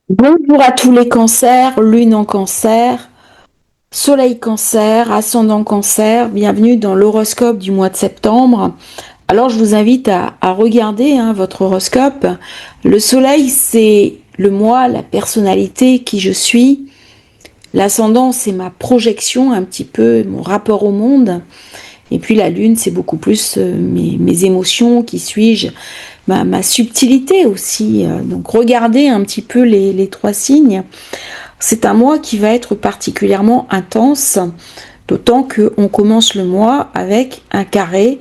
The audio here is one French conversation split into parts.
Bonjour à tous les cancers, lune en cancer, soleil cancer, ascendant cancer, bienvenue dans l'horoscope du mois de septembre. Alors je vous invite à regarder votre horoscope. Le soleil c'est le moi, la personnalité, qui je suis. L'ascendant c'est ma projection un petit peu, mon rapport au monde. Et puis la lune c'est beaucoup plus mes émotions, qui suis-je, ma subtilité aussi. Donc regardez un petit peu les trois signes. C'est un mois qui va être particulièrement intense, d'autant qu'on commence le mois avec un carré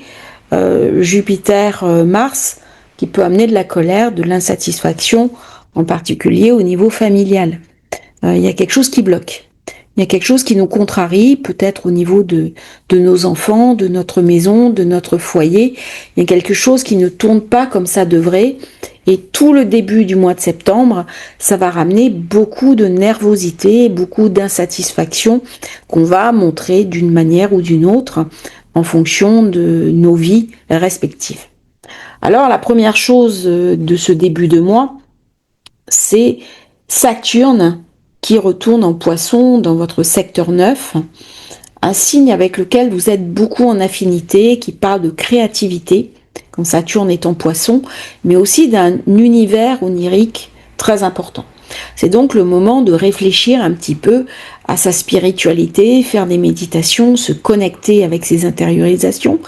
Jupiter-Mars qui peut amener de la colère, de l'insatisfaction, en particulier au niveau familial. Il y a quelque chose qui bloque. Il y a quelque chose qui nous contrarie, peut-être au niveau de nos enfants, de notre maison, de notre foyer. Il y a quelque chose qui ne tourne pas comme ça devrait. Et tout le début du mois de septembre, ça va ramener beaucoup de nervosité, beaucoup d'insatisfaction qu'on va montrer d'une manière ou d'une autre en fonction de nos vies respectives. Alors la première chose de ce début de mois, c'est Saturne qui retourne en Poisson dans votre secteur 9, un signe avec lequel vous êtes beaucoup en affinité, qui parle de créativité, quand Saturne est en Poisson, mais aussi d'un univers onirique très important. C'est donc le moment de réfléchir un petit peu à sa spiritualité, faire des méditations, se connecter avec ses intériorisations.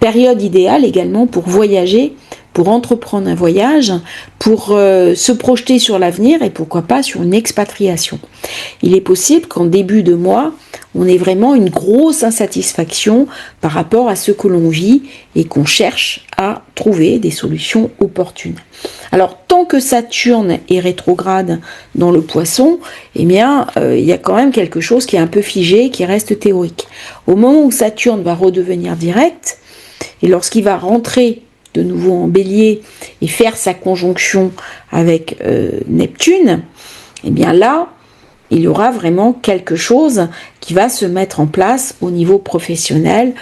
Période idéale également pour voyager, pour entreprendre un voyage, pour se projeter sur l'avenir et pourquoi pas sur une expatriation. Il est possible qu'en début de mois, on ait vraiment une grosse insatisfaction par rapport à ce que l'on vit et qu'on cherche à trouver des solutions opportunes. Alors, tant que Saturne est rétrograde dans le Poisson, eh bien, il y a quand même quelque chose qui est un peu figé, qui reste théorique. Au moment où Saturne va redevenir direct, et lorsqu'il va rentrer de nouveau en Bélier et faire sa conjonction avec Neptune, eh bien là, il y aura vraiment quelque chose qui va se mettre en place au niveau professionnel,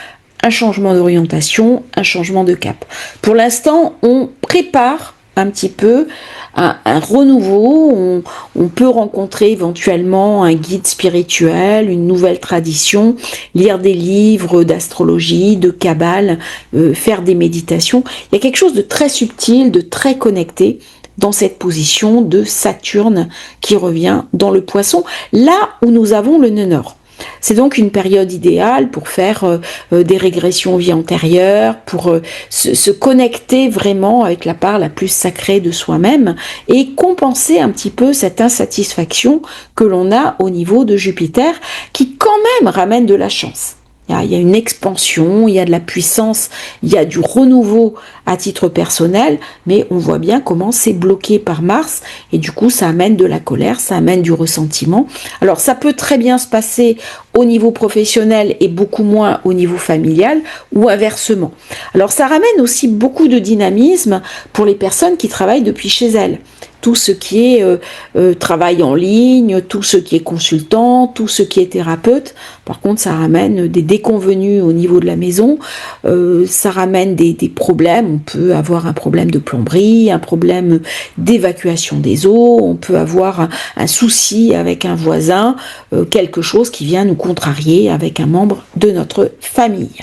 un changement d'orientation, un changement de cap. Pour l'instant, on prépare un petit peu un renouveau, on peut rencontrer éventuellement un guide spirituel, une nouvelle tradition, lire des livres d'astrologie, de kabbale, faire des méditations. Il y a quelque chose de très subtil, de très connecté dans cette position de Saturne qui revient dans le Poisson, là où nous avons le nœud nord. C'est donc une période idéale pour faire des régressions vie antérieure, pour se connecter vraiment avec la part la plus sacrée de soi-même et compenser un petit peu cette insatisfaction que l'on a au niveau de Jupiter, qui quand même ramène de la chance. Il y a une expansion, il y a de la puissance, il y a du renouveau à titre personnel, mais on voit bien comment c'est bloqué par Mars, et du coup ça amène de la colère, ça amène du ressentiment. Alors ça peut très bien se passer au niveau professionnel et beaucoup moins au niveau familial, ou inversement. Alors ça ramène aussi beaucoup de dynamisme pour les personnes qui travaillent depuis chez elles. Tout ce qui est travail en ligne, tout ce qui est consultant, tout ce qui est thérapeute. Par contre, ça ramène des déconvenus au niveau de la maison, ça ramène des problèmes. On peut avoir un problème de plomberie, un problème d'évacuation des eaux, on peut avoir un souci avec un voisin, quelque chose qui vient nous contrarier avec un membre de notre famille.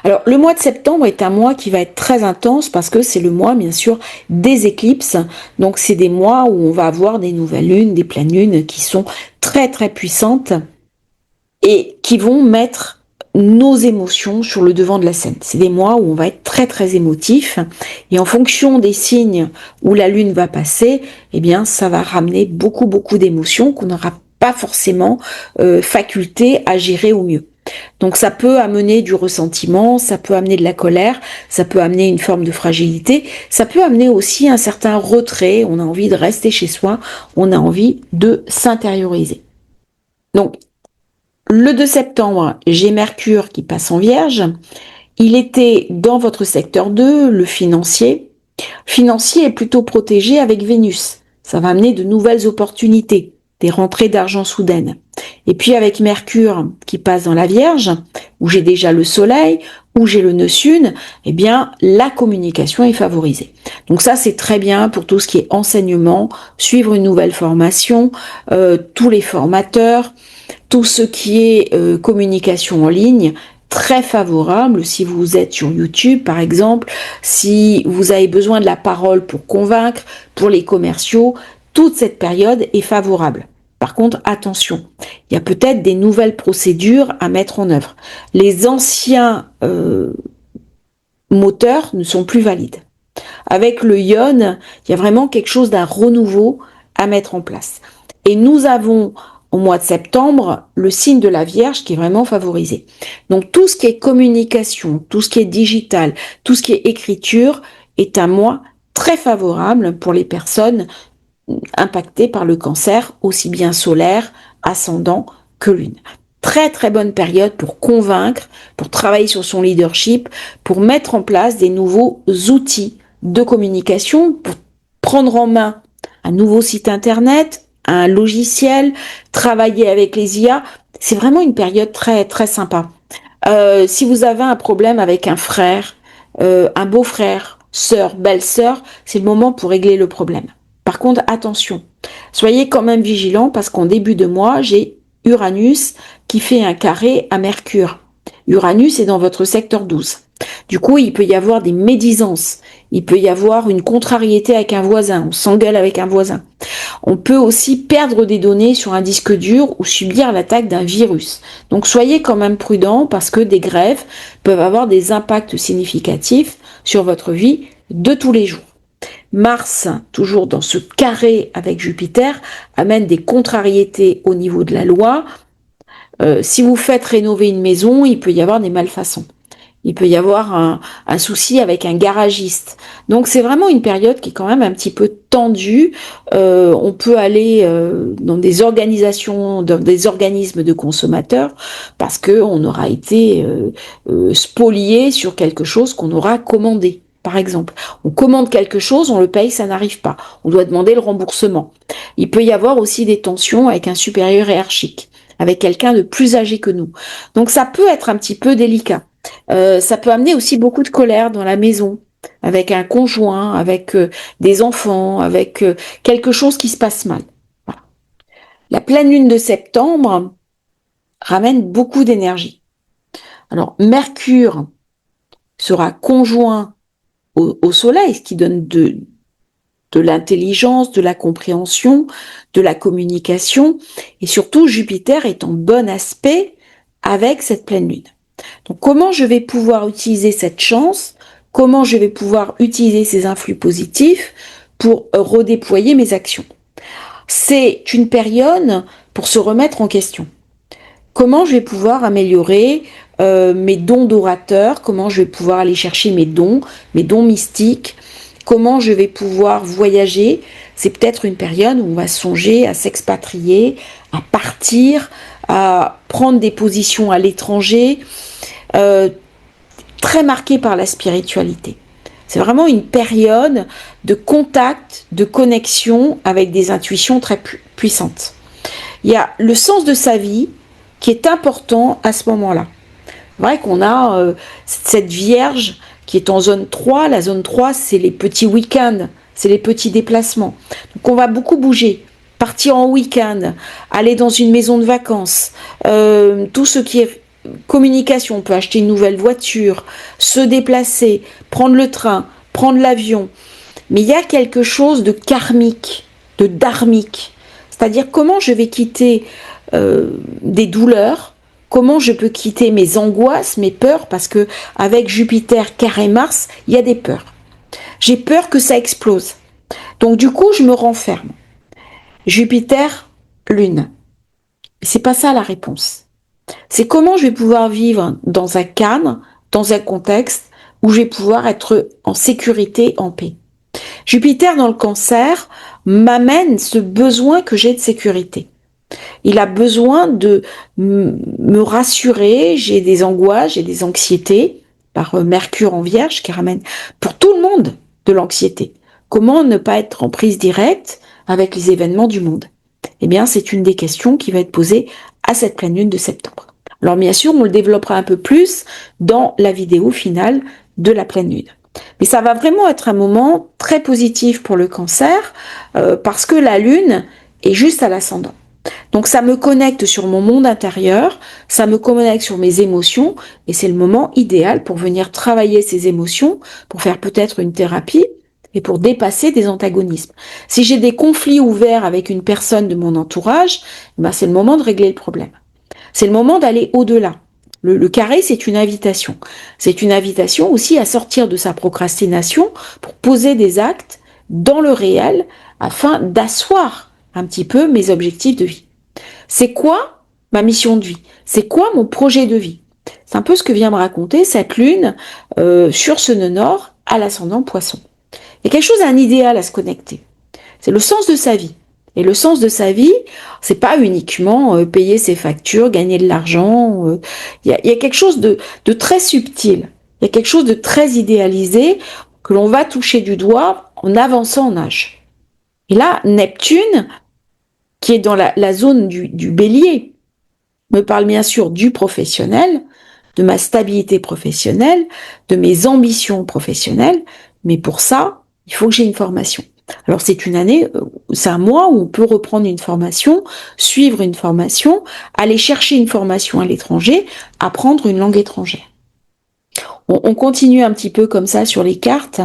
Alors, le mois de septembre est un mois qui va être très intense parce que c'est le mois, bien sûr, des éclipses. Donc, c'est des mois où on va avoir des nouvelles lunes, des pleines lunes qui sont très, très puissantes et qui vont mettre nos émotions sur le devant de la scène. C'est des mois où on va être très, très émotif et en fonction des signes où la lune va passer, eh bien, ça va ramener beaucoup, beaucoup d'émotions qu'on n'aura pas forcément faculté à gérer au mieux. Donc ça peut amener du ressentiment, ça peut amener de la colère, ça peut amener une forme de fragilité, ça peut amener aussi un certain retrait, on a envie de rester chez soi, on a envie de s'intérioriser. Donc le 2 septembre, j'ai Mercure qui passe en Vierge, il était dans votre secteur 2, le financier. Financier est plutôt protégé avec Vénus, ça va amener de nouvelles opportunités. des rentrées d'argent soudaines. Et puis avec Mercure qui passe dans la Vierge, où j'ai déjà le Soleil, où j'ai le nœud Sud, eh bien la communication est favorisée. Donc ça c'est très bien pour tout ce qui est enseignement, suivre une nouvelle formation, tous les formateurs, tout ce qui est communication en ligne, très favorable si vous êtes sur YouTube par exemple, si vous avez besoin de la parole pour convaincre, pour les commerciaux, toute cette période est favorable. Par contre, attention, il y a peut-être des nouvelles procédures à mettre en œuvre. Les anciens moteurs ne sont plus valides. Avec le Ion, il y a vraiment quelque chose d'un renouveau à mettre en place. Et nous avons au mois de septembre le signe de la Vierge qui est vraiment favorisé. Donc tout ce qui est communication, tout ce qui est digital, tout ce qui est écriture est un mois très favorable pour les personnes impactées par le cancer, aussi bien solaire, ascendant que lune. Très très bonne période pour convaincre, pour travailler sur son leadership, pour mettre en place des nouveaux outils de communication, pour prendre en main un nouveau site internet, un logiciel, travailler avec les IA. C'est vraiment une période très très sympa. Si vous avez un problème avec un frère, un beau-frère, sœur, belle-sœur, c'est le moment pour régler le problème. Par contre, attention, soyez quand même vigilants parce qu'en début de mois, j'ai Uranus qui fait un carré à Mercure. Uranus est dans votre secteur 12. Du coup, il peut y avoir des médisances, il peut y avoir une contrariété avec un voisin, on s'engueule avec un voisin. On peut aussi perdre des données sur un disque dur ou subir l'attaque d'un virus. Donc soyez quand même prudents parce que des grèves peuvent avoir des impacts significatifs sur votre vie de tous les jours. Mars, toujours dans ce carré avec Jupiter, amène des contrariétés au niveau de la loi. Si vous faites rénover une maison, il peut y avoir des malfaçons. Il peut y avoir un souci avec un garagiste. Donc c'est vraiment une période qui est quand même un petit peu tendue. On peut aller dans des organisations, dans des organismes de consommateurs, parce qu'on aura été spolié sur quelque chose qu'on aura commandé. Par exemple, on commande quelque chose, on le paye, ça n'arrive pas. On doit demander le remboursement. Il peut y avoir aussi des tensions avec un supérieur hiérarchique, avec quelqu'un de plus âgé que nous. Donc ça peut être un petit peu délicat. Ça peut amener aussi beaucoup de colère dans la maison, avec un conjoint, avec des enfants, avec quelque chose qui se passe mal. Voilà. La pleine lune de septembre ramène beaucoup d'énergie. Alors Mercure sera conjoint au Soleil, ce qui donne de l'intelligence, de la compréhension, de la communication, et surtout Jupiter est en bon aspect avec cette pleine lune. Donc comment je vais pouvoir utiliser cette chance, comment je vais pouvoir utiliser ces influx positifs pour redéployer mes actions. C'est une période pour se remettre en question. Comment je vais pouvoir améliorer mes dons d'orateur, comment je vais pouvoir aller chercher mes dons mystiques, comment je vais pouvoir voyager. C'est peut-être une période où on va songer à s'expatrier, à partir, à prendre des positions à l'étranger, très marquée par la spiritualité. C'est vraiment une période de contact, de connexion avec des intuitions très puissantes. Il y a le sens de sa vie qui est important à ce moment-là. C'est vrai qu'on a cette Vierge qui est en zone 3. La zone 3, c'est les petits week-ends, c'est les petits déplacements. Donc on va beaucoup bouger, partir en week-end, aller dans une maison de vacances, tout ce qui est communication, on peut acheter une nouvelle voiture, se déplacer, prendre le train, prendre l'avion. Mais il y a quelque chose de karmique, de dharmique. C'est-à-dire comment je vais quitter des douleurs, comment je peux quitter mes angoisses, mes peurs, parce que avec Jupiter carré Mars, il y a des peurs. J'ai peur que ça explose. Donc du coup, je me renferme. Jupiter, Lune. C'est pas ça la réponse. C'est comment je vais pouvoir vivre dans un cadre, dans un contexte où je vais pouvoir être en sécurité, en paix. Jupiter dans le Cancer m'amène ce besoin que j'ai de sécurité. Il a besoin de me rassurer, j'ai des angoisses, j'ai des anxiétés, par Mercure en Vierge qui ramène pour tout le monde de l'anxiété. Comment ne pas être en prise directe avec les événements du monde? Eh bien, c'est une des questions qui va être posée à cette pleine lune de septembre. Alors bien sûr, on le développera un peu plus dans la vidéo finale de la pleine lune. Mais ça va vraiment être un moment très positif pour le Cancer parce que la lune est juste à l'ascendant. Donc ça me connecte sur mon monde intérieur, ça me connecte sur mes émotions et c'est le moment idéal pour venir travailler ces émotions, pour faire peut-être une thérapie et pour dépasser des antagonismes. Si j'ai des conflits ouverts avec une personne de mon entourage, ben c'est le moment de régler le problème. C'est le moment d'aller au-delà. Le carré, c'est une invitation. C'est une invitation aussi à sortir de sa procrastination pour poser des actes dans le réel afin d'asseoir un petit peu mes objectifs de vie. C'est quoi ma mission de vie? C'est quoi mon projet de vie? C'est un peu ce que vient me raconter cette lune sur ce nœud nord à l'ascendant Poisson. Il y a quelque chose, un idéal à se connecter. C'est le sens de sa vie. Et le sens de sa vie, c'est pas uniquement payer ses factures, gagner de l'argent. Il y a quelque chose de très subtil. Il y a quelque chose de très idéalisé que l'on va toucher du doigt en avançant en âge. Et là, Neptune, qui est dans la zone du bélier, me parle bien sûr du professionnel, de ma stabilité professionnelle, de mes ambitions professionnelles, mais pour ça, il faut que j'ai une formation. Alors c'est une année, c'est un mois où on peut reprendre une formation, suivre une formation, aller chercher une formation à l'étranger, apprendre une langue étrangère. On continue un petit peu comme ça sur les cartes.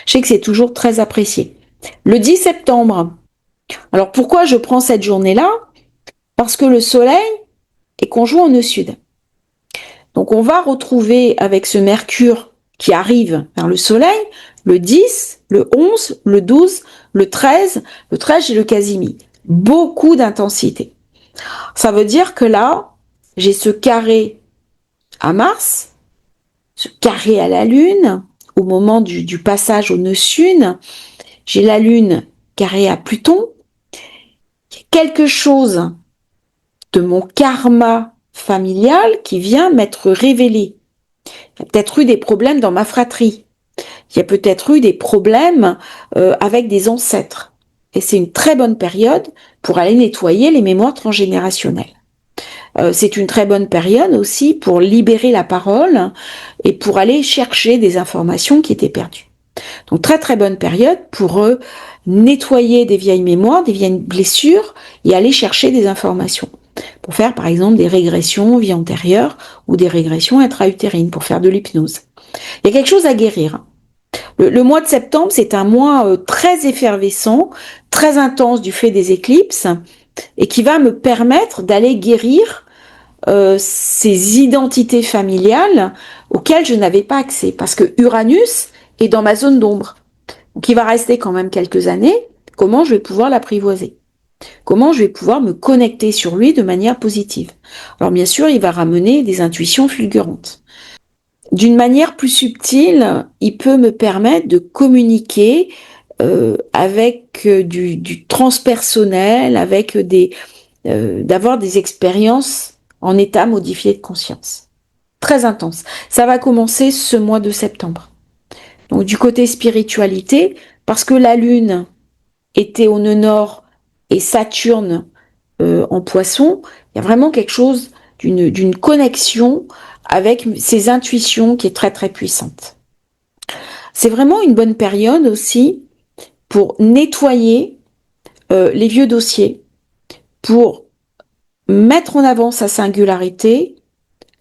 Je sais que c'est toujours très apprécié. Le 10 septembre, alors pourquoi je prends cette journée-là? Parce que le soleil est conjoint au nœud sud. Donc on va retrouver avec ce Mercure qui arrive vers le soleil, le 10, le 11, le 12, le 13 j'ai le Casimir. Beaucoup d'intensité. Ça veut dire que là, j'ai ce carré à Mars, ce carré à la Lune, au moment du passage au nœud sud, j'ai la Lune carré à Pluton, quelque chose de mon karma familial qui vient m'être révélé. Il y a peut-être eu des problèmes dans ma fratrie. Il y a peut-être eu des problèmes avec des ancêtres. Et c'est une très bonne période pour aller nettoyer les mémoires transgénérationnelles. C'est une très bonne période aussi pour libérer la parole et pour aller chercher des informations qui étaient perdues. Donc très très bonne période pour nettoyer des vieilles mémoires, des vieilles blessures et aller chercher des informations. Pour faire par exemple des régressions vie antérieure ou des régressions intra-utérines, pour faire de l'hypnose. Il y a quelque chose à guérir. Le mois de septembre, c'est un mois très effervescent, très intense du fait des éclipses, et qui va me permettre d'aller guérir ces identités familiales auxquelles je n'avais pas accès, parce que Uranus est dans ma zone d'ombre, qui va rester quand même quelques années. Comment je vais pouvoir l'apprivoiser? Comment je vais pouvoir me connecter sur lui de manière positive? Alors bien sûr, il va ramener des intuitions fulgurantes. D'une manière plus subtile, il peut me permettre de communiquer avec du transpersonnel, avec d'avoir des expériences en état modifié de conscience. Très intense. Ça va commencer ce mois de septembre. Donc du côté spiritualité, parce que la Lune était au nœud nord et Saturne en Poisson, il y a vraiment quelque chose d'une connexion avec ses intuitions qui est très très puissante. C'est vraiment une bonne période aussi pour nettoyer les vieux dossiers, pour mettre en avant sa singularité,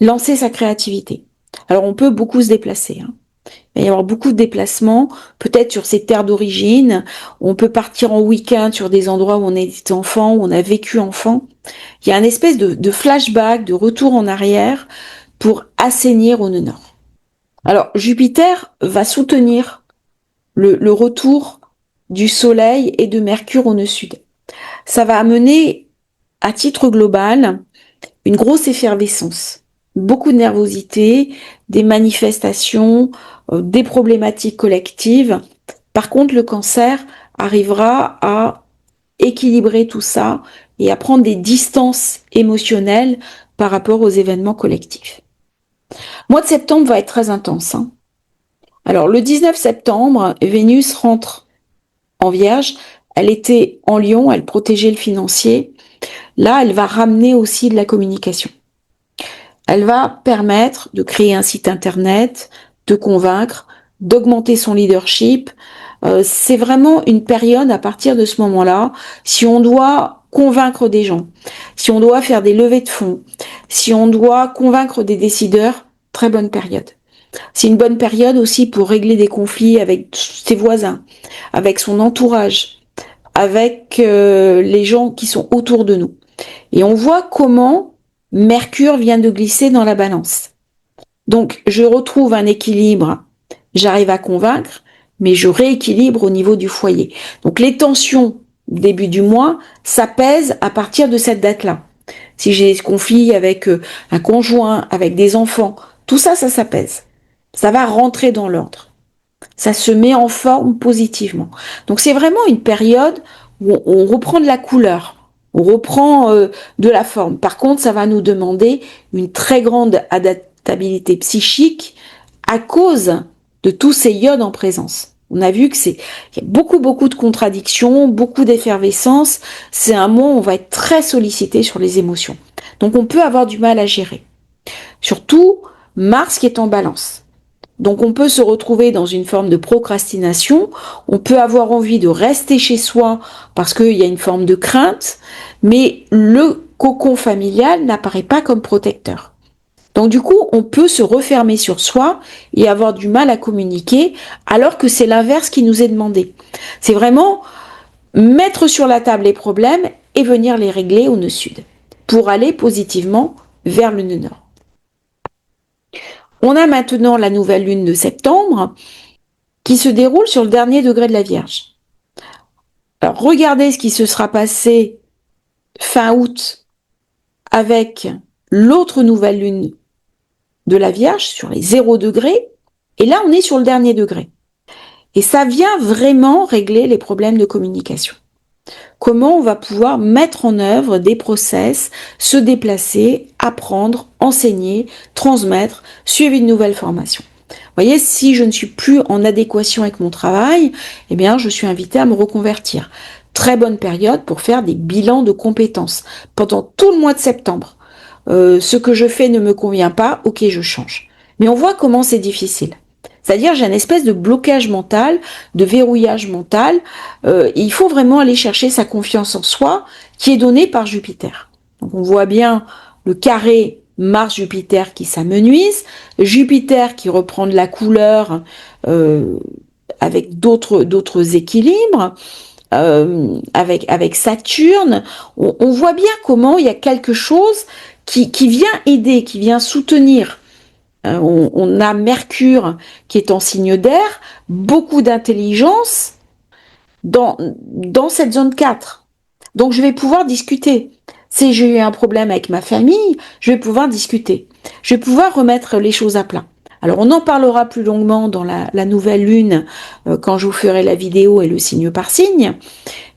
lancer sa créativité. Alors on peut beaucoup se déplacer. Il va y avoir beaucoup de déplacements, peut-être sur ses terres d'origine. On peut partir en week-end sur des endroits où on est enfant, où on a vécu enfant. Il y a une espèce de flashback, de retour en arrière pour assainir au nœud nord. Alors Jupiter va soutenir le retour du Soleil et de Mercure au nœud sud. Ça va amener, à titre global, une grosse effervescence, beaucoup de nervosité, des manifestations, des problématiques collectives. Par contre, le Cancer arrivera à équilibrer tout ça et à prendre des distances émotionnelles par rapport aux événements collectifs. Le mois de septembre va être très intense. Alors, le 19 septembre, Vénus rentre en Vierge elle était en Lion, elle protégeait le financier. Là, elle va ramener aussi de la communication. Elle va permettre de créer un site internet, de convaincre, d'augmenter son leadership. C'est vraiment une période à partir de ce moment-là, si on doit convaincre des gens, si on doit faire des levées de fonds, si on doit convaincre des décideurs, très bonne période. C'est une bonne période aussi pour régler des conflits avec ses voisins, avec son entourage, avec les gens qui sont autour de nous. Et on voit comment Mercure vient de glisser dans la balance. Donc, je retrouve un équilibre, j'arrive à convaincre, mais je rééquilibre au niveau du foyer. Donc, les tensions début du mois s'apaisent à partir de cette date-là. Si j'ai des conflits avec un conjoint, avec des enfants, tout ça, ça s'apaise. Ça va rentrer dans l'ordre. Ça se met en forme positivement. Donc, c'est vraiment une période où on reprend de la couleur. On reprend de la forme. Par contre, ça va nous demander une très grande adaptabilité psychique à cause de tous ces iodes en présence. On a vu que il y a beaucoup de contradictions, beaucoup d'effervescence. C'est un mois où on va être très sollicité sur les émotions. Donc on peut avoir du mal à gérer. Surtout Mars qui est en Balance. Donc on peut se retrouver dans une forme de procrastination, on peut avoir envie de rester chez soi parce qu'il y a une forme de crainte, mais le cocon familial n'apparaît pas comme protecteur. Donc du coup, on peut se refermer sur soi et avoir du mal à communiquer, alors que c'est l'inverse qui nous est demandé. C'est vraiment mettre sur la table les problèmes et venir les régler au nœud sud, pour aller positivement vers le nœud nord. On a maintenant la nouvelle lune de septembre qui se déroule sur le dernier degré de la Vierge. Alors regardez ce qui se sera passé fin août avec l'autre nouvelle lune de la Vierge sur les 0 degrés, et là on est sur le dernier degré. Et ça vient vraiment régler les problèmes de communication. Comment on va pouvoir mettre en œuvre des process, se déplacer, apprendre, enseigner, transmettre, suivre une nouvelle formation. Vous voyez, si je ne suis plus en adéquation avec mon travail, eh bien, je suis invitée à me reconvertir. Très bonne période pour faire des bilans de compétences pendant tout le mois de septembre. Ce que je fais ne me convient pas, ok, je change. Mais on voit comment c'est difficile. C'est-à-dire, j'ai une espèce de blocage mental, de verrouillage mental. Il faut vraiment aller chercher sa confiance en soi, qui est donnée par Jupiter. Donc, on voit bien le carré Mars-Jupiter qui s'amenuise, Jupiter qui reprend de la couleur avec d'autres équilibres, avec Saturne. On voit bien comment il y a quelque chose qui vient aider, qui vient soutenir. On a Mercure qui est en signe d'air, beaucoup d'intelligence dans cette zone 4. Donc je vais pouvoir discuter. Si j'ai eu un problème avec ma famille, je vais pouvoir discuter. Je vais pouvoir remettre les choses à plat. Alors on en parlera plus longuement dans la nouvelle lune quand je vous ferai la vidéo et le signe par signe.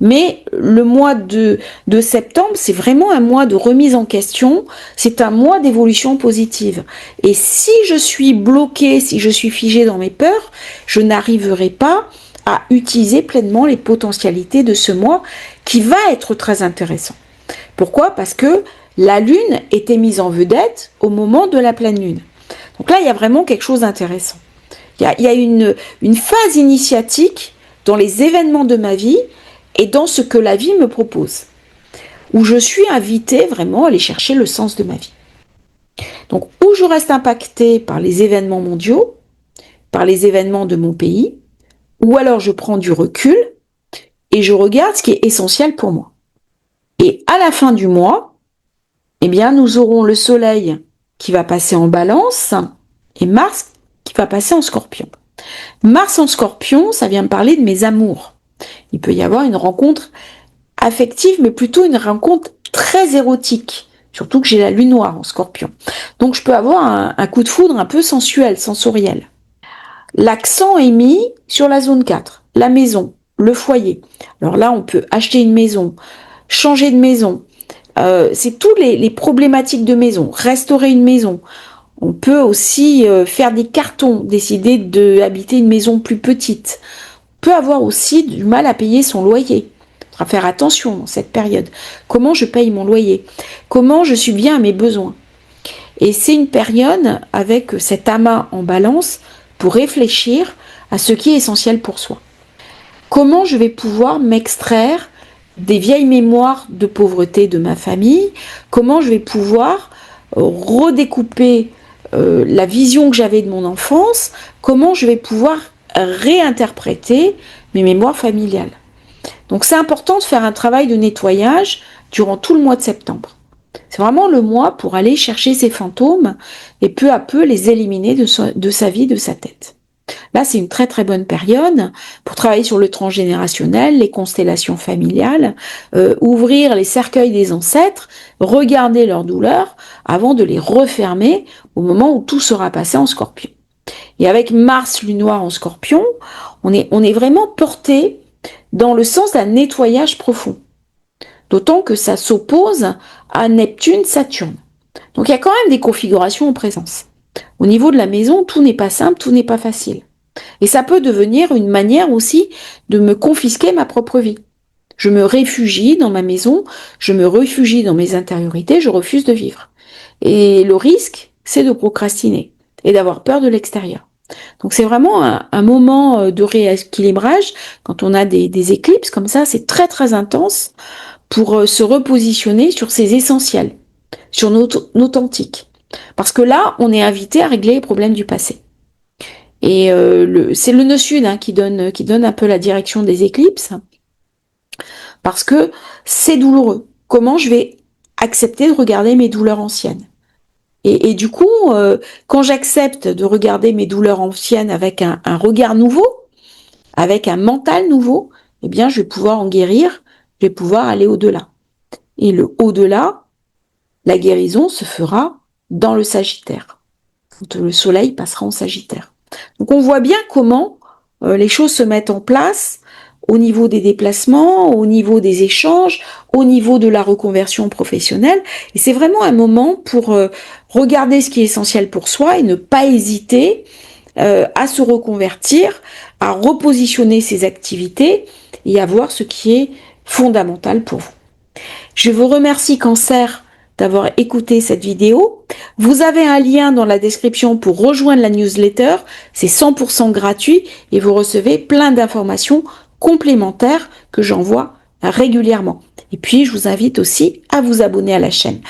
Mais le mois de septembre, c'est vraiment un mois de remise en question, c'est un mois d'évolution positive. Et si je suis bloquée, si je suis figée dans mes peurs, je n'arriverai pas à utiliser pleinement les potentialités de ce mois qui va être très intéressant. Pourquoi ? Parce que la lune était mise en vedette au moment de la pleine lune. Donc là, il y a vraiment quelque chose d'intéressant. Il y a une phase initiatique dans les événements de ma vie et dans ce que la vie me propose, où je suis invitée vraiment à aller chercher le sens de ma vie. Donc, où je reste impactée par les événements mondiaux, par les événements de mon pays, ou alors je prends du recul et je regarde ce qui est essentiel pour moi. Et à la fin du mois, eh bien, nous aurons le Soleil qui va passer en Balance et Mars qui va passer en Scorpion. Mars en Scorpion, ça vient me parler de mes amours. Il peut y avoir une rencontre affective, mais plutôt une rencontre très érotique. Surtout que j'ai la lune noire en Scorpion. Donc je peux avoir un coup de foudre un peu sensuel, sensoriel. L'accent est mis sur la zone 4, la maison, le foyer. Alors là, on peut acheter une maison, changer de maison. C'est tous les problématiques de maison, restaurer une maison. On peut aussi faire des cartons, décider d'habiter une maison plus petite. On peut avoir aussi du mal à payer son loyer. faudra faire attention dans cette période. Comment je paye mon loyer? Comment je subviens à mes besoins? Et c'est une période avec cet amas en balance pour réfléchir à ce qui est essentiel pour soi. Comment je vais pouvoir m'extraire des vieilles mémoires de pauvreté de ma famille? Comment je vais pouvoir redécouper la vision que j'avais de mon enfance? Comment je vais pouvoir réinterpréter mes mémoires familiales? Donc c'est important de faire un travail de nettoyage durant tout le mois de septembre. C'est vraiment le mois pour aller chercher ces fantômes et peu à peu les éliminer de sa vie, de sa tête. Là, c'est une très très bonne période pour travailler sur le transgénérationnel, les constellations familiales, ouvrir les cercueils des ancêtres, regarder leurs douleurs avant de les refermer au moment où tout sera passé en Scorpion. Et avec Mars, Lune Noire en Scorpion, on est vraiment porté dans le sens d'un nettoyage profond. D'autant que ça s'oppose à Neptune, Saturne. Donc il y a quand même des configurations en présence. Au niveau de la maison, tout n'est pas simple, tout n'est pas facile. Et ça peut devenir une manière aussi de me confisquer ma propre vie. Je me réfugie dans ma maison, je me réfugie dans mes intériorités, je refuse de vivre. Et le risque, c'est de procrastiner et d'avoir peur de l'extérieur. Donc c'est vraiment un moment de rééquilibrage. Quand on a des éclipses comme ça, c'est très très intense pour se repositionner sur ses essentiels, sur notre authentique. Parce que là, on est invité à régler les problèmes du passé. Et c'est le nœud sud qui donne un peu la direction des éclipses, parce que c'est douloureux. Comment je vais accepter de regarder mes douleurs anciennes? Et du coup, quand j'accepte de regarder mes douleurs anciennes avec un regard nouveau, avec un mental nouveau, eh bien, je vais pouvoir en guérir, je vais pouvoir aller au-delà. Et le au-delà, la guérison se fera dans le Sagittaire, quand le soleil passera en Sagittaire. Donc on voit bien comment les choses se mettent en place au niveau des déplacements, au niveau des échanges, au niveau de la reconversion professionnelle. Et c'est vraiment un moment pour regarder ce qui est essentiel pour soi et ne pas hésiter à se reconvertir, à repositionner ses activités et à voir ce qui est fondamental pour vous. Je vous remercie Cancer d'avoir écouté cette vidéo. Vous avez un lien dans la description pour rejoindre la newsletter. C'est 100% gratuit et vous recevez plein d'informations complémentaires que j'envoie régulièrement. Et puis, je vous invite aussi à vous abonner à la chaîne.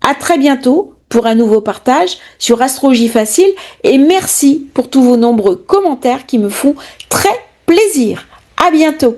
À très bientôt pour un nouveau partage sur Astrologie Facile et merci pour tous vos nombreux commentaires qui me font très plaisir. À bientôt.